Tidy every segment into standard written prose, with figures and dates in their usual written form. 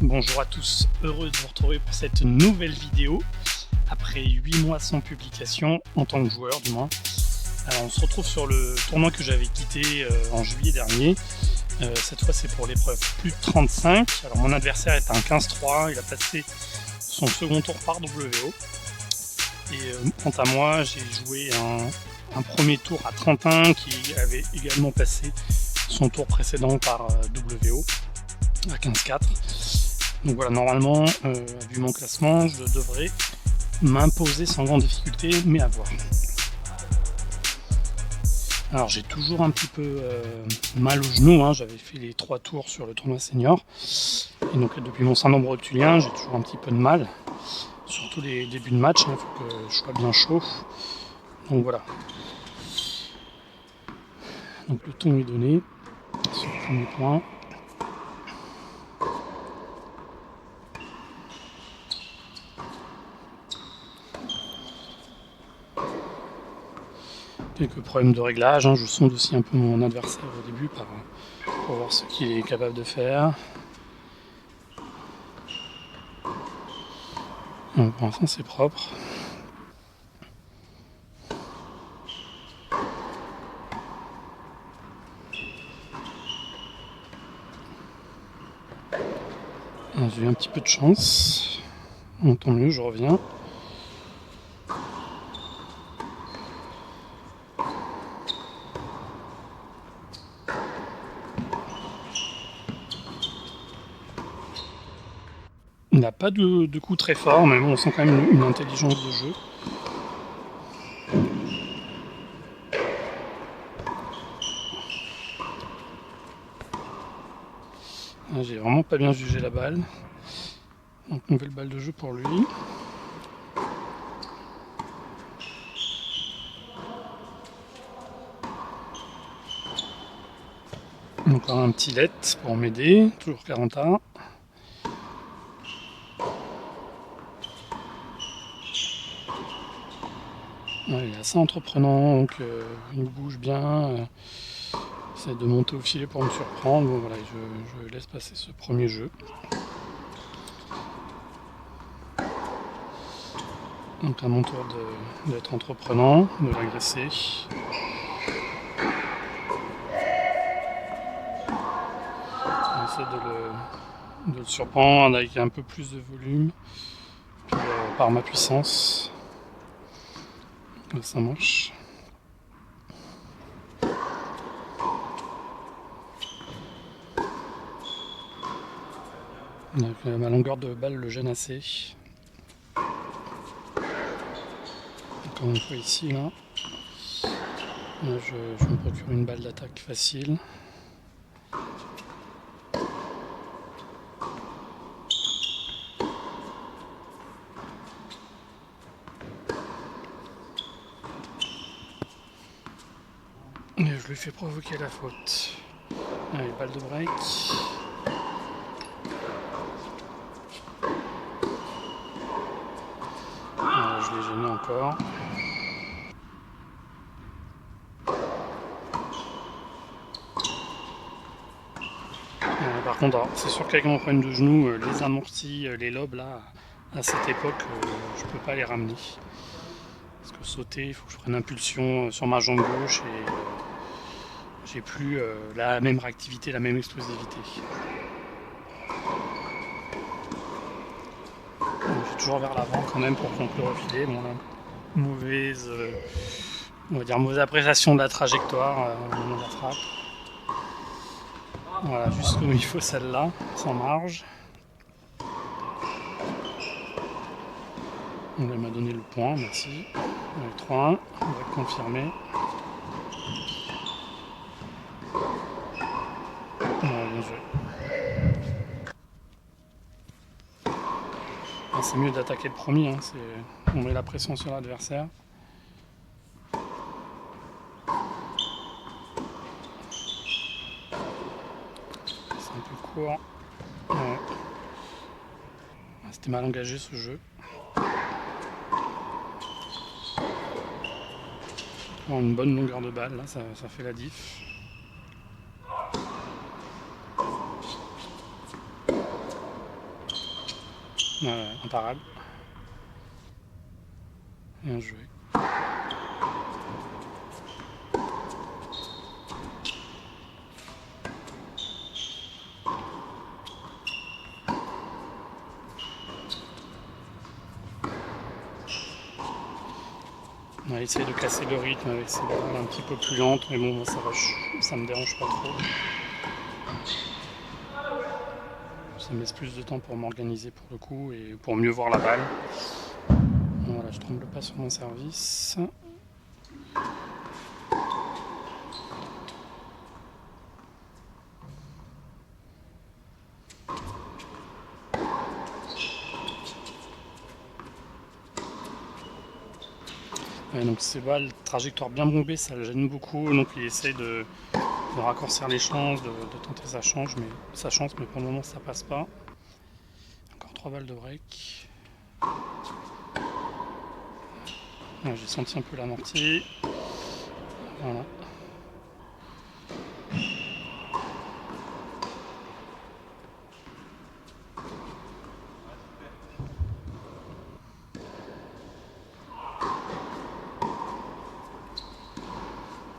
Bonjour à tous, heureux de vous retrouver pour cette nouvelle vidéo, après 8 mois sans publication, en tant que joueur du moins. Alors on se retrouve sur le tournoi que j'avais quitté en juillet dernier. Cette fois c'est pour l'épreuve plus de 35. Alors mon adversaire est un 15-3, il a passé son second tour par WO. Et quant à moi, j'ai joué un premier tour à 31 qui avait également passé son tour précédent par WO à 15-4. Donc voilà, normalement, vu mon classement, je devrais m'imposer sans grande difficulté, mais à voir. Alors j'ai toujours un petit peu mal au genou, hein. J'avais fait les 3 tours sur le tournoi senior. Et donc depuis mon syndrome rotulien, j'ai toujours un petit peu de mal. Surtout les débuts de match, il faut que je sois bien chaud. Donc voilà. Donc le ton est donné sur le premier point. Quelques problèmes de réglage, hein. Je sonde aussi un peu mon adversaire au début pour voir ce qu'il est capable de faire. Donc pour l'instant c'est propre. J'ai eu un petit peu de chance. Bon, tant mieux, je reviens. Il n'a pas de coup très fort, mais bon, on sent quand même une intelligence de jeu. J'ai vraiment pas bien jugé la balle. Donc nouvelle balle de jeu pour lui. Encore un petit let pour m'aider, toujours 40A. Ouais, il est assez entreprenant, donc il bouge bien. Essaie de monter au filet pour me surprendre. Bon, voilà, je laisse passer ce premier jeu. Donc à mon tour d'être entreprenant, de l'agresser. J'essaie de le surprendre avec un peu plus de volume, puis, par ma puissance. Là, ça marche. Donc, ma longueur de balle le gêne assez. Encore une fois ici, là. Là je me procure une balle d'attaque facile. Et je lui fais provoquer la faute. Allez, balle de break. Voilà, je l'ai gêné encore. Par contre, c'est sûr qu'avec mon problème de genou, les amortis, les lobes, là, à cette époque, je peux pas les ramener. Parce que sauter, il faut que je prenne impulsion sur ma jambe gauche et j'ai plus la même réactivité, la même explosivité. Donc, je suis toujours vers l'avant quand même pour conclure au filet. Bon, là, mauvaise appréciation de la trajectoire au moment de la frappe. Voilà, juste comme il faut celle-là, sans marge. Donc, elle m'a donné le point, merci. 3-1, on va confirmer. Voilà, bien joué. C'est mieux d'attaquer le premier, hein, on met la pression sur l'adversaire. C'est un peu court. Ouais. C'était mal engagé ce jeu. Une bonne longueur de balle, là, ça fait la diff. Imparable. Bien joué. On va essayer de casser le rythme avec ces balles un petit peu plus lentes, mais bon, ça me dérange pas trop. Ça me laisse plus de temps pour m'organiser pour le coup et pour mieux voir la balle. Bon, voilà, je tremble pas sur mon service. Ouais, donc ces balles, trajectoire bien bombée, ça le gêne beaucoup, donc il essaye de raccourcir les chances, de tenter sa chance, mais pour le moment ça passe pas. Encore 3 balles de break. Ouais, j'ai senti un peu l'amorti. Voilà.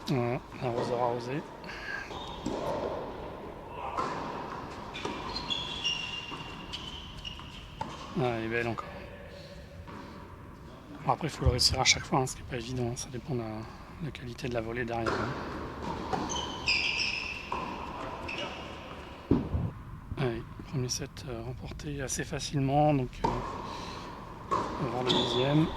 Voilà, l'arroseur arrosé. Ah, elle est belle encore. Bon, après, il faut le réussir à chaque fois, hein, ce qui n'est pas évident. Hein, ça dépend de la qualité de la volée derrière. Hein. Allez, premier set remporté assez facilement, donc on va voir le deuxième.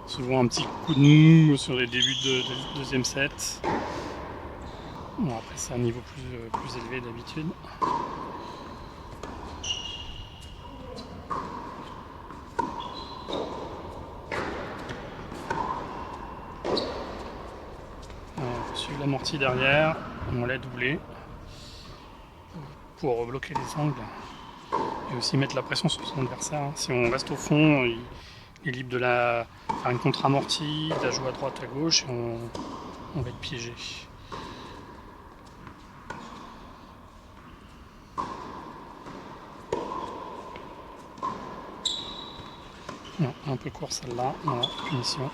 Souvent un petit coup de mou sur les débuts de deuxième set. Bon, après c'est un niveau plus élevé d'habitude. Faut suivre l'amorti derrière, on l'a doublé pour bloquer les angles et aussi mettre la pression sur son adversaire. Hein. Si on reste au fond, il est libre de faire une contre-amortie, de la jouer à droite, à gauche et on va être piégé. Non, un peu court celle-là, voilà, punition.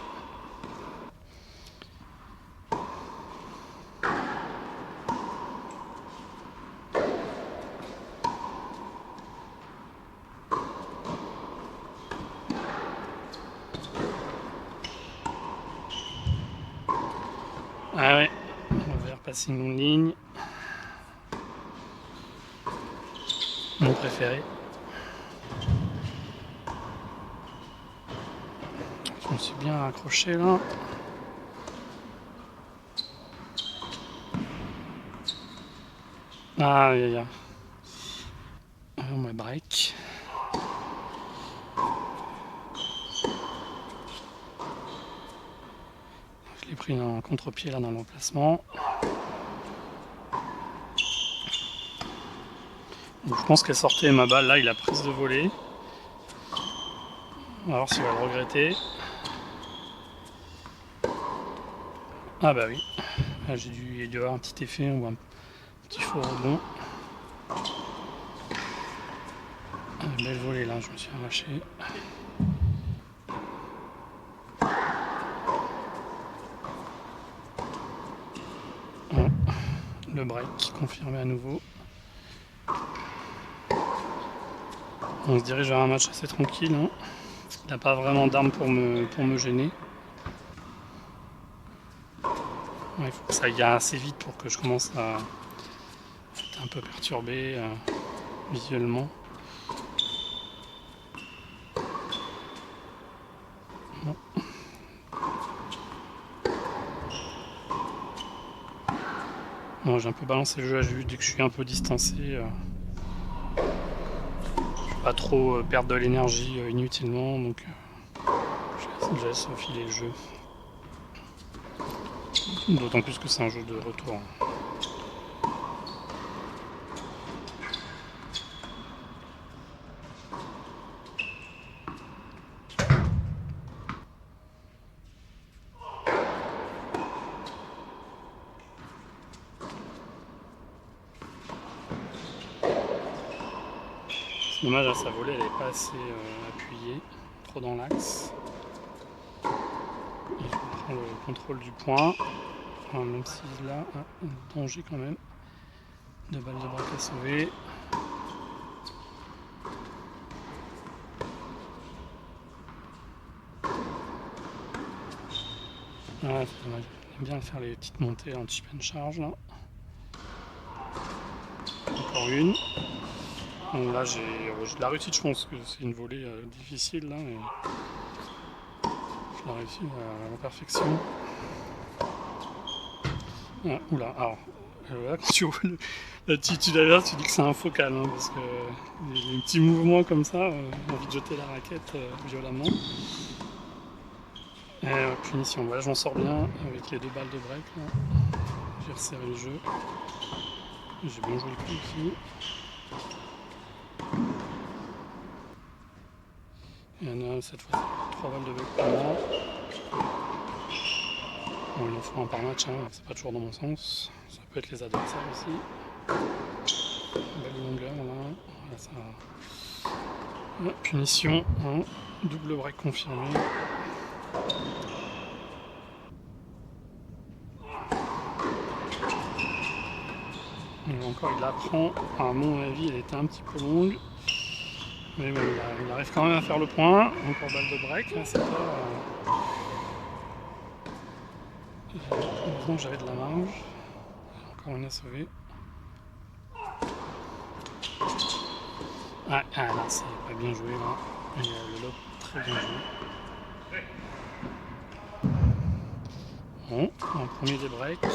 Ah ouais, on va repasser une longue ligne. Mon préféré. Je me suis bien accroché là. Ah, aïe aïe aïe. On va break. Je l'ai pris un contre-pied là dans l'emplacement. Donc, je pense qu'elle sortait ma balle. Là, il a prise de volée. On va voir s'il va le regretter. Ah bah oui. Là, il a dû avoir un petit effet. On voit un petit faux rebond. Belle volée là, je me suis arraché. Bon. Le break confirmé à nouveau. On se dirige vers un match assez tranquille. Hein. Il n'a pas vraiment d'armes pour me gêner. Ouais, il faut que ça aille assez vite pour que je commence à être un peu perturbé visuellement. Bon. Bon, j'ai un peu balancé le jeu à juste dès que je suis un peu distancé. Je ne veux pas trop perdre de l'énergie inutilement, donc je laisse filer le jeu. D'autant plus que c'est un jeu de retour. C'est dommage, sa volée elle n'est pas assez appuyée, trop dans l'axe. Il faut prendre le contrôle du point, même si là, danger quand même. 2 balles de braque à sauver. Ouais, c'est dommage. J'aime bien faire les petites montées en chip and charge là. Encore une. Donc là j'ai de la réussite, je pense que c'est une volée difficile là, mais je l'ai réussi à la perfection. Ah, oula, alors là quand tu vois l'attitude à l'heure, tu dis que c'est un focal, hein, parce que les petits mouvements comme ça, j'ai envie de jeter la raquette violemment. Punition, voilà, je m'en sors bien avec les 2 balles de break là. J'ai resserré le jeu. J'ai bien joué le coup aussi. Il y en a cette fois 3 balles de break pour moi. Bon, il en faut un par match, hein, c'est pas toujours dans mon sens. Ça peut être les adversaires aussi. Belle longueur là. Voilà, ça... Punition, hein. Double break confirmé. Et encore il la prend, à mon avis elle était un petit peu longue. Mais bon, il arrive quand même à faire le point. Encore balle de break, là c'est pas... Heureusement que j'avais de la marge. Encore une à sauver. Ah là c'est pas bien joué là. Et le lob très bien joué. Bon, un premier des breaks.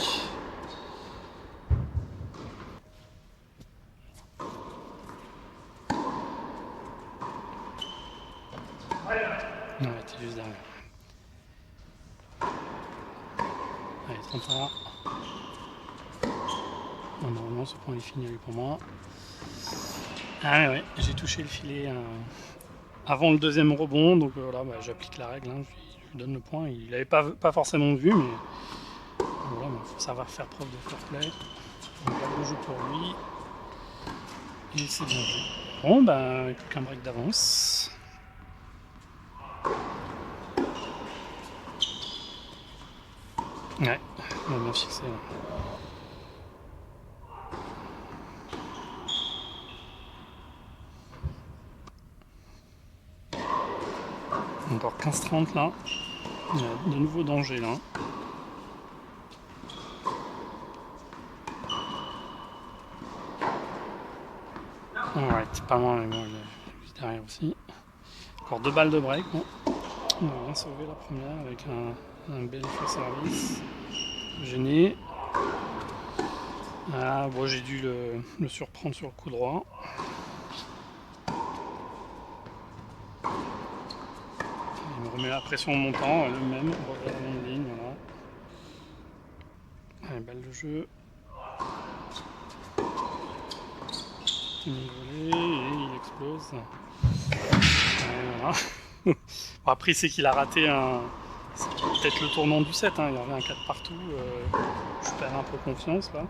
Non, t'es juste derrière. Allez, 30 ans. Normalement, ce point est fini pour moi. Ah ouais, j'ai touché le filet avant le deuxième rebond, donc voilà, j'applique la règle, hein, je lui donne le point. Il n'avait pas forcément vu, mais voilà, il faut savoir faire preuve de fair play. Donc là, le jeu pour lui. Et c'est bien joué. Bon, plus qu'un break d'avance. Ouais, on a bien fixé. Là. Encore 15-30 là. Il y a de nouveaux dangers là. Ouais, c'est pas loin, mais bon, il est juste derrière aussi. Encore 2 balles de break. Bon. On a bien sauvé la première avec un bel effet service. Gêné. Ah, bon, j'ai dû le surprendre sur le coup droit. Il me remet la pression en montant, lui-même, on revient à la longue ligne, voilà. Allez, balle de jeu. Une volée et il explose. Et voilà. Bon, après, c'est qu'il a raté peut-être le tournant du set, hein. Il y avait un 4 partout. Je perds un peu confiance là.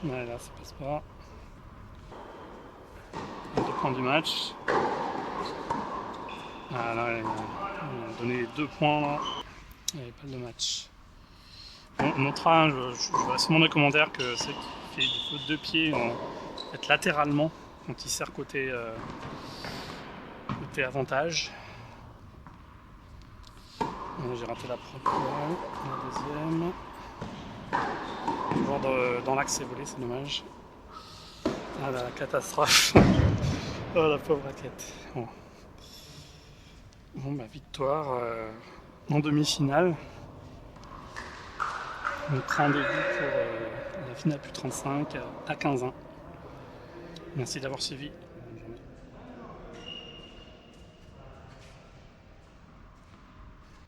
Ouais, là, ça passe pas. 2 points du match. Ah là, il a donné les 2 points là. Il n'y avait pas de match. Bon, on notera, je vois souvent dans les commentaires que c'est qui fait du faute de pied, peut-être latéralement, quand il sert côté avantage. J'ai raté la première, la deuxième. Toujours dans l'axe c'est volé, c'est dommage. Ah la catastrophe. Oh la pauvre raquette. Bon, victoire en demi-finale. Notre rendez-vous pour la finale plus 35 à 15 ans. Merci d'avoir suivi.